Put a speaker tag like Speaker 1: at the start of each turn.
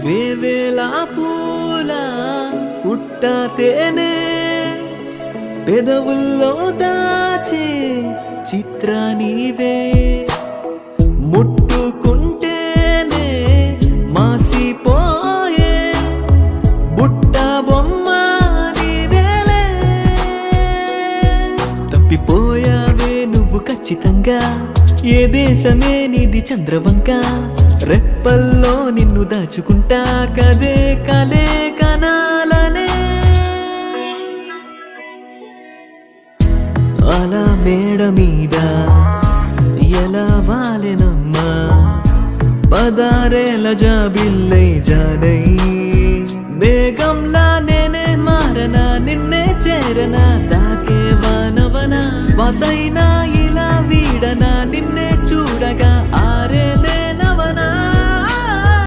Speaker 1: వేవేల పూల పుట్టతేనే పెదవుల్లో దాచే చిత్ర నీవే ముట్టుకుంటేనే మాసిపోయే బుట్ట బొమ్మ నీవేలే తప్పిపోయావే నువ్వు ఖచ్చితంగా ఏ దేశమే నీది చంద్రవంక రెప్పల్లో నిన్ను దాచుకుంటా కదే కలే కనాలనే అలా మేడ మీద ఎలా వాలెనమ్మా పదారేల జాబిల్లై జానై మేఘంలా నేనే మారనా నిన్నే చేరనా తాకే వానవనా శ్వాసైనా ఇలా వీడనా నిన్నే చూడగా